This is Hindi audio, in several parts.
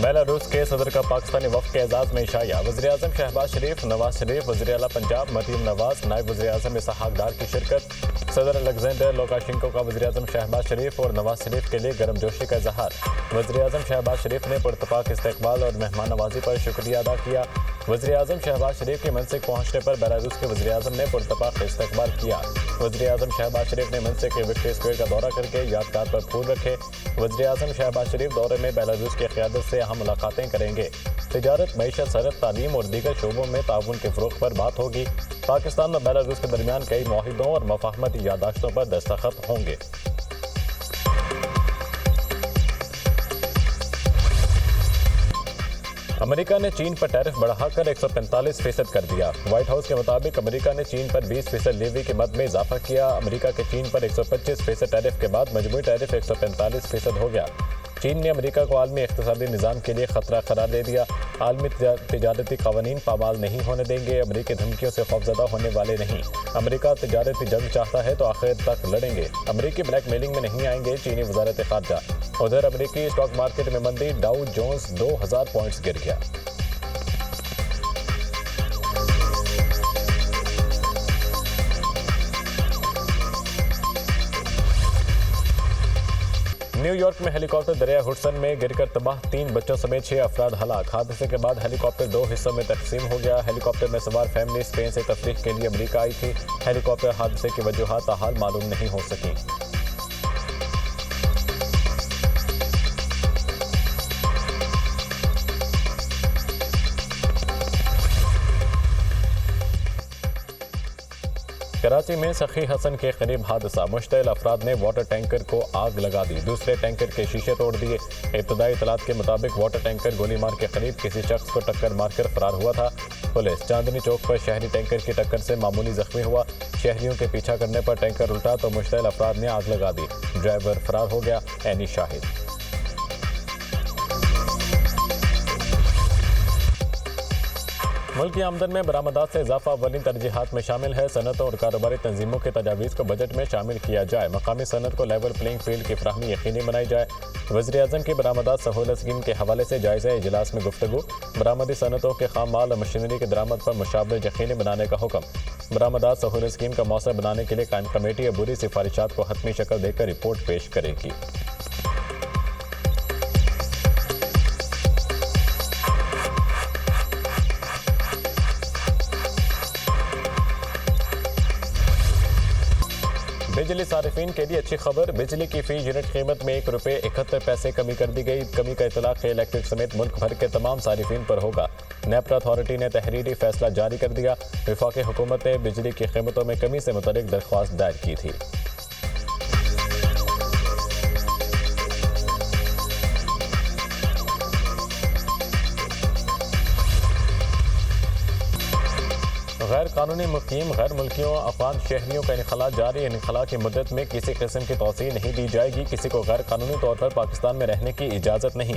बेलारूस के सदर का पाकिस्तानी वफ़द के एजाज़ में इशाया। वज़ीर-ए-आज़म शहबाज शरीफ, नवाज शरीफ, वज़ीर आला पंजाब मरीम नवाज, नायब वज़ीर-ए-आज़म इसहाक डार की शिरकत। सदर अलेक्जेंडर लुकाशेंको का वज़ीर-ए-आज़म शहबाज शरीफ और नवाज शरीफ के लिए गर्मजोशी का इजहार। वज़ीर-ए-आज़म शहबाज शरीफ ने पुरतपाक इस्तकबाल और मेहमान नवाजी पर शुक्रिया अदा किया। वज़ीर-ए-आज़म शहबाज शरीफ के मनसिक पहुंचने पर बेलारूस के वज़ीर-ए-आज़म ने पुरतपाक इस्तकबाल किया। वज़ीर-ए-आज़म शहबाज शरीफ ने मनसिक के विक्ट्री स्क्वायर का दौरा करके यादगार पर फूल रखे। वज़ीर-ए-आज़म शहबाज शरीफ दौरे में बेलारूस की क़यादत से अहम मुलाकातें करेंगे। तिजारत, मईशत, सनत, तालीम और दीगर शोबों में ताउन के फ़रोग़ पर बात होगी। पाकिस्तान और बेलारूस के दरमियान कई मुआहिदों और मफाहमती यादाश्तों पर दस्तखत होंगे। अमेरिका ने चीन पर टैरिफ बढ़ाकर 145% कर दिया। व्हाइट हाउस के मुताबिक अमेरिका ने चीन पर 20% लेवी के मद में इजाफा किया। अमेरिका के चीन पर 125% टैरिफ के बाद मजमूई टैरिफ 145% हो गया। चीन ने अमेरिका को आलमी इक़्तिसादी निज़ाम के लिए ख़तरा करार दे दिया। आलमी तिजारती क़वानीन पामाल नहीं होने देंगे। अमेरिकी धमकियों से खौफज़दा होने वाले नहीं। अमेरिका तिजारती जंग चाहता है तो आखिर तक लड़ेंगे। अमेरिकी ब्लैकमेलिंग में नहीं आएंगे, चीनी वज़ारत ख़ारजा। उधर अमेरिकी स्टॉक मार्केट में मंदी, डाउ जोन्स 2000 पॉइंट्स गिर गया। न्यूयॉर्क में हेलीकॉप्टर दरिया हुडसन में गिरकर तबाह, 3 बच्चों समेत 6 अफराद हलाक। हादसे के बाद हेलीकॉप्टर 2 हिस्सों में तकसीम हो गया। हेलीकॉप्टर में सवार फैमिली स्पेन से तफरीह के लिए अमेरिका आई थी। हेलीकॉप्टर हादसे की वजूहात ताहाल मालूम नहीं हो सकी। कराची में सखी हसन के करीब हादसा, मुश्तइल अफराद ने वाटर टैंकर को आग लगा दी, दूसरे टैंकर के शीशे तोड़ दिए। इब्तदाई इतलात के मुताबिक वाटर टैंकर गोलीमार के करीब किसी शख्स को टक्कर मारकर फरार हुआ था। पुलिस चांदनी चौक पर शहरी टैंकर की टक्कर से मामूली जख्मी हुआ। शहरियों के पीछा करने पर टैंकर उल्टा तो मुश्तइल अफराद ने आग लगा दी। ड्राइवर फरार हो गया। ऐनी शाहिद। मुल्क की आमदन में बरामदात से इजाफा अव्वलीन तरजीहात में शामिल है। सनतों और कारोबारी तंजीमों की तजावीज़ को बजट में शामिल किया जाए। मकामी सनत को लेवल प्लेइंग फील्ड की फराहमी यकीनी बनाई जाए। वज़ीर-ए-आज़म की बरामदात सहूलत स्कीम के हवाले से जायज़ा इजलास में गुफ्तगू। बरामदी सनतों के खाम माल और मशीनरी की दरामद पर मुशावरत यकीनी बनाने का हुक्म। बरामदात सहूलत स्कीम का मौसर बनाने के लिए कायम कमेटी अबूरी सिफारिशात को हतमी शक्ल देकर रिपोर्ट पेश करेगी। बिजली सारिफीन के लिए अच्छी खबर, बिजली की फी यूनिट कीमत में ₹1.71 कमी कर दी गई। कमी का इतलाक़ इलेक्ट्रिक समेत मुल्क भर के तमाम सारिफीन पर होगा। नेपरा अथॉरिटी ने तहरीरी फैसला जारी कर दिया। वफाकी हुकूमत ने बिजली की कीमतों में कमी से मुतल्लिक़ दरख्वास्त दायर की थी। गैर कानूनी मुकीम गैर मुल्कियों अफगान शहरियों का इनखला जारी। इनखला की मुद्दत में किसी किस्म की तौसीह नहीं दी जाएगी। किसी को गैर कानूनी तौर पर पाकिस्तान में रहने की इजाज़त नहीं।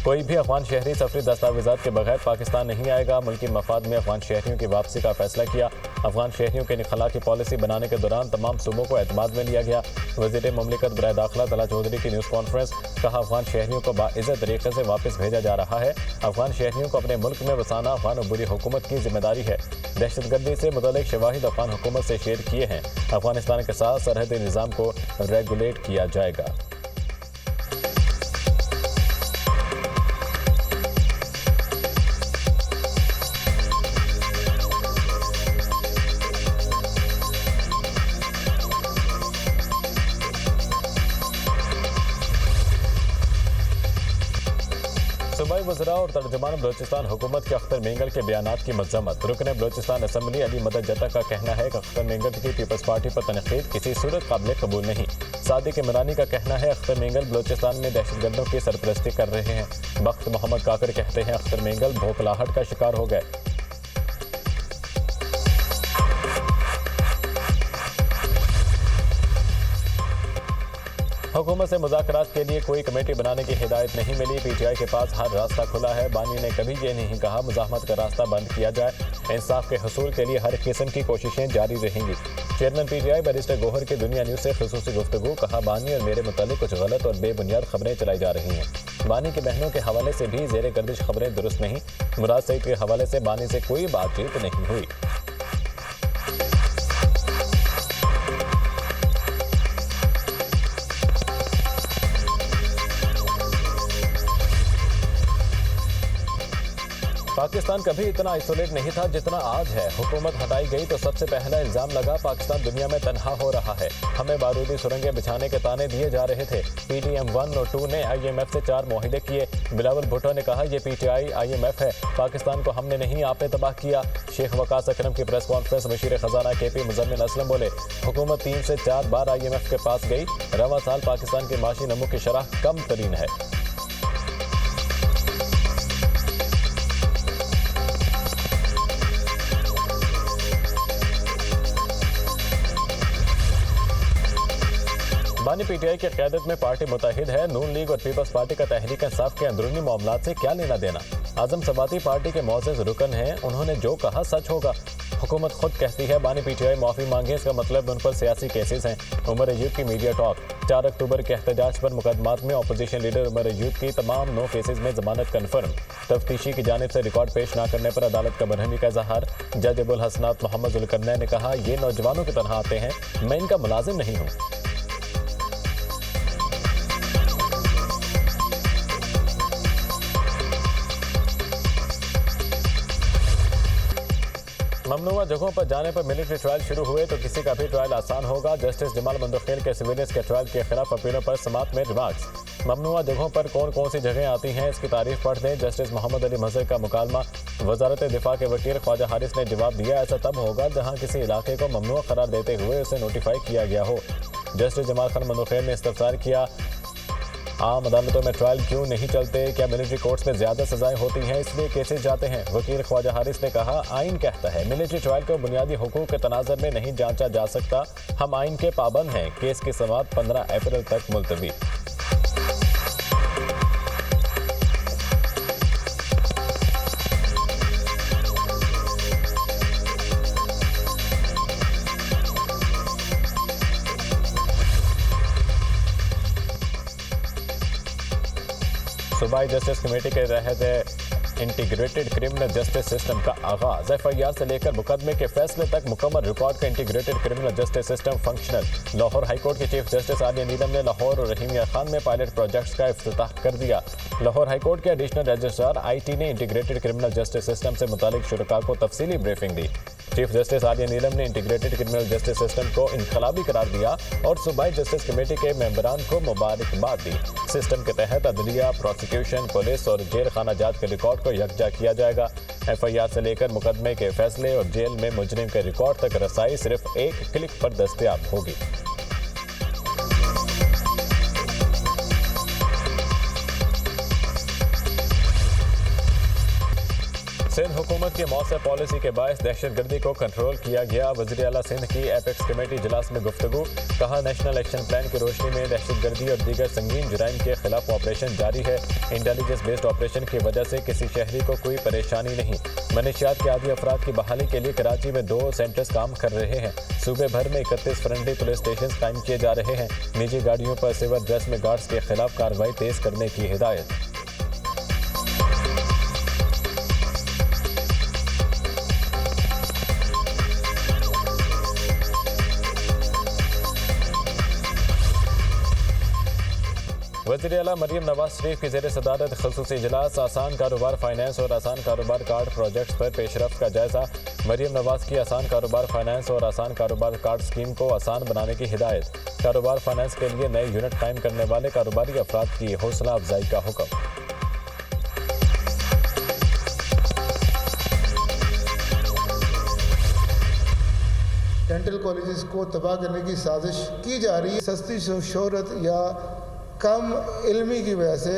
कोई भी अफगान शहरी सफरी दस्तावेज़ात के बगैर पाकिस्तान नहीं आएगा। मुल्की मफाद में अफगान शहरियों की वापसी का फैसला किया। अफगान शहरियों के इनखला की पॉलिसी बनाने के दौरान तमाम सूबों को एतमाद में लिया गया। वज़ीर मुमलिकत बराए दाखिला तला चौधरी की न्यूज़ कॉन्फ्रेंस, कहा अफगान शहरियों को बाइज़्ज़त तरीके से वापस भेजा जा रहा है। अफगान शहरियों को अपने मुल्क में बसाना अफगान अबूरी हुकूमत की जिम्मेदारी है। दहशतगर्दी से मुतल्लिक़ शवाहिद अफगान हुकूमत से शेयर किए हैं। अफगानिस्तान के साथ सरहदी निज़ाम को रेगुलेट किया जाएगा। सूबाई वज़रा और तर्जुमान बलोचिस्तान हुकूमत के अख्तर मेंगल के बयानात की मज़म्मत। रुकन बलोचिस्तान असम्बली अली मदद जता का कहना है कि अख्तर मेंगल की पीपल्स पार्टी पर तनकीद किसी सूरत काबिल कबूल नहीं। सादिक इमरानी का कहना है अख्तर मेंगल बलोचिस्तान में दहशतगर्दों की सरपरस्ती कर रहे हैं। बख्त मोहम्मद काकर कहते हैं अख्तर मेंगल भोखलाहट का शिकार हो गए। हुकूमत से मुज़ाकरात के लिए कोई कमेटी बनाने की हिदायत नहीं मिली। पीटीआई के पास हर रास्ता खुला है। बानी ने कभी ये नहीं कहा मुज़ाहमत का रास्ता बंद किया जाए। इंसाफ के हसूल के लिए हर किस्म की कोशिशें जारी रहेंगी। चेयरमैन पीटीआई बैरिस्टर गौहर की दुनिया न्यूज़ से खुसूसी गुफ्तगू। कहा, बानी और मेरे मुतालिक कुछ गलत और बेबुनियाद खबरें चलाई जा रही हैं। बानी की बहनों के हवाले से भी ज़ेरे गर्दिश खबरें दुरुस्त नहीं। मुराद सईद के हवाले से बानी से कोई बातचीत नहीं हुई। पाकिस्तान कभी इतना आइसोलेट नहीं था जितना आज है। हुकूमत हटाई गई तो सबसे पहला इल्जाम लगा पाकिस्तान दुनिया में तन्हा हो रहा है। हमें बारूदी सुरंगें बिछाने के ताने दिए जा रहे थे। PDM 1 और 2 ने IMF से 4 मुआहिदे किए। बिलावल भुट्टो ने कहा, ये PTI IMF है, पाकिस्तान को हमने नहीं आपे तबाह किया। शेख वकास अकरम की प्रेस कॉन्फ्रेंस। वज़ीर खजाना KP मुज़म्मिल असलम बोले, हुकूमत 3 से 4 बार IMF के पास गई। रवां साल पाकिस्तान की माशी नमू की शरह कम तरीन है। बानी PTI की क़यादत में पार्टी मुतहिद है। नून लीग और पीपल्स पार्टी का तहरीक इंसाफ के अंदरूनी मामलात से क्या लेना देना। आज़म सबाती पार्टी के मोअज़्ज़ज़ रुकन हैं, उन्होंने जो कहा सच होगा। हुकूमत खुद कहती है बानी PTI माफ़ी मांगे, इसका मतलब उन पर सियासी केसेस हैं। उमर अयूब की मीडिया टॉक। 4 अक्टूबर के एहतजाज पर मुकदमात में अपोजिशन लीडर उमर अयूब की तमाम 9 केसेस में जमानत कन्फर्म। तफ्तीशी की जानिब से रिकॉर्ड पेश न करने पर अदालत का बरहमी का इज़हार। जज अबुल हसनात मोहम्मद ज़ुल्करनैन ने कहा, ये नौजवानों की तरह आते हैं, मैं इनका मुलाजिम नहीं हूँ। ममनुआ जगहों पर जाने पर मिलिट्री ट्रायल शुरू हुए तो किसी का भी ट्रायल आसान होगा। जस्टिस जमाल मंदोखेल के सिविलियंस के ट्रायल के खिलाफ अपीलों पर समात में रिमार्क्स। ममनुआ जगहों पर कौन कौन सी जगहें आती हैं, इसकी तारीफ पढ़ दें। जस्टिस मोहम्मद अली मजहर का मुकालमा। वजारत दिफा के वकील ख्वाजा हारिस ने जवाब दिया, ऐसा तब होगा जहाँ किसी इलाके को ममनुआ करार देते हुए उसे नोटिफाई किया गया हो। जस्टिस जमाल खान मंदोखेल ने इस्तफसार किया, आम अदालतों में ट्रायल क्यों नहीं चलते? क्या मिलिट्री कोर्ट्स में ज़्यादा सजाएं होती हैं इसलिए केसेस जाते हैं? वकील ख्वाजा हारिस ने कहा, आइन कहता है मिलिट्री ट्रायल को बुनियादी हुकूक के तनाज़र में नहीं जांचा जा सकता। हम आइन के पाबंद हैं। केस की समाअत 15 अप्रैल तक मुलतवी। सूबाई जस्टिस कमेटी के तहत इंटीग्रेटेड क्रिमिनल जस्टिस सिस्टम का आगाज। FIR से लेकर मुकदमे के फैसले तक मुकम्मल रिकॉर्ड का integrated criminal justice system functional. Lahore high court के चीफ जस्टिस आलिया नीलम ने लाहौर और रहीमिया खान में पायलट प्रोजेक्ट्स का इफ्तिताह कर दिया। लाहौर हाईकोर्ट के एडिशनल रजिस्ट्रार IT ने इंटीग्रेटेड क्रिमिनल जस्टिस सिस्टम से मुतालिक शुरका को तफसीली ब्रीफिंग दी। चीफ जस्टिस आलिया नीलम ने इंटीग्रेटेड क्रिमिनल जस्टिस सिस्टम को इनकलाबी करार दिया और सूबाई जस्टिस कमेटी के मेंबरान को मुबारकबाद दी। सिस्टम के तहत अदलिया, प्रोसिक्यूशन, पुलिस और जेल खाना जात के रिकॉर्ड को यकजा किया जाएगा। FIR से लेकर मुकदमे के फैसले और जेल में मुजरिम के रिकॉर्ड तक रसाई सिर्फ एक क्लिक पर दस्तयाब होगी। सिंध हुकूमत की मौसर पॉलिसी के बायस दहशतगर्दी को कंट्रोल किया गया। वज़ीर आला सिंध की एपेक्स कमेटी इजलास में गुफ्तगू। कहा, नेशनल एक्शन प्लान की रोशनी में दहशतगर्दी और दीगर संगीन जुराइम के खिलाफ ऑपरेशन जारी है। इंटेलिजेंस बेस्ड ऑपरेशन की वजह से किसी शहरी को कोई परेशानी नहीं। मनशियात के आदी अफराद की बहाली के लिए कराची में 2 सेंटर्स काम कर रहे हैं। सूबे भर में 31 फ्रेंडली पुलिस स्टेशन कायम किए जा रहे हैं। निजी गाड़ियों पर सिविल ड्रेस में गार्ड्स के खिलाफ कार्रवाई तेज करने की हिदायत। वज़ीर आला मरीम नवाज शरीफ की ज़ेर सदारत ख़ुसूसी इजलास। आसान कारोबार फाइनेंस और आसान कारोबार कार्ड प्रोजेक्ट्स पर पेशरफ्त का जायज़ा। मरीम नवाज की आसान कारोबार फाइनेंस और आसान कारोबार कार्ड स्कीम को आसान बनाने की हिदायत। कारोबार फाइनेंस के लिए नए यूनिट कायम करने वाले कारोबारी अफराद की हौसला अफजाई का हुक्म। डेंटल कॉलेजेस को तबाह करने की साजिश की जा रही है। सस्ती शोहरत या कम इल्मी की वजह से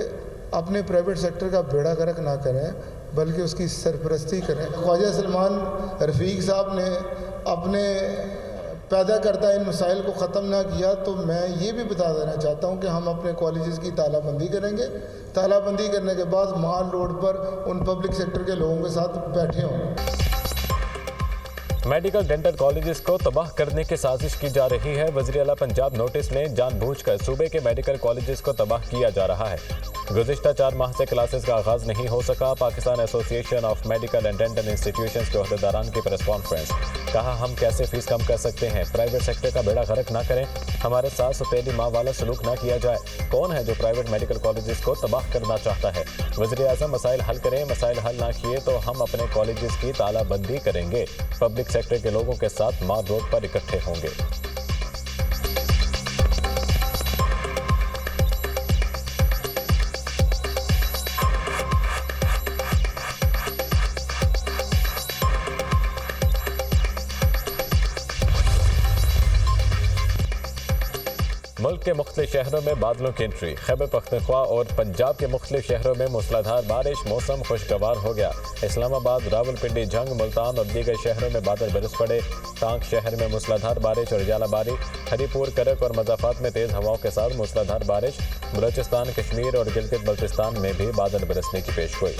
अपने प्राइवेट सेक्टर का बेड़ा गर्क ना करें, बल्कि उसकी सरपरस्ती करें। ख्वाजा सलमान रफ़ीक साहब ने अपने पैदा करता इन मसाइल को ख़त्म ना किया तो मैं ये भी बता देना चाहता हूँ कि हम अपने कॉलेजेस की तालाबंदी करेंगे। तालाबंदी करने के बाद माल रोड पर उन पब्लिक सेक्टर के लोगों के साथ बैठे होंगे। मेडिकल डेंटल कॉलेजेस को तबाह करने की साजिश की जा रही है। वज़ीर आला पंजाब नोटिस में जानबूझकर सूबे के मेडिकल कॉलेजेस को तबाह किया जा रहा है। गुज़िश्ता 4 माह से क्लासेस का आगाज़ नहीं हो सका। Pakistan association of medical and dental institutions के अहदेदारान की प्रेस कॉन्फ्रेंस। कहा, हम कैसे फीस कम कर सकते हैं, प्राइवेट सेक्टर का बेड़ा गर्क ना करें, हमारे साथ सौतेली माँ वाला सलूक ना किया जाए। कौन है जो प्राइवेट मेडिकल कॉलेजेस को तबाह करना चाहता है? वज़ीर आज़म मसाइल हल करें, मसाइल हल ना किए तो हम अपने कॉलेजेस की तालाबंदी करेंगे। पब्लिक सेक्टर के लोगों के साथ मार रोड पर इकट्ठे होंगे। मुल्क के मुख्तलिफ शहरों में बादलों की एंट्री। खैबर पख्तूनख्वा और पंजाब के मुख्तलिफ शहरों में मूसलाधार बारिश, मौसम खुशगवार हो गया। इस्लामाबाद, रावलपिंडी, जंग, मुल्तान और दीगर शहरों में बादल बरस पड़े। टांक शहर में मूसलाधार बारिश और जालाबारी। हरीपुर, करक और मज़ाफात में तेज़ हवाओं के साथ मूसलाधार बारिश। बलोचिस्तान, कश्मीर और गिलगित बल्तिस्तान में भी बादल बरसने की पेशगोई।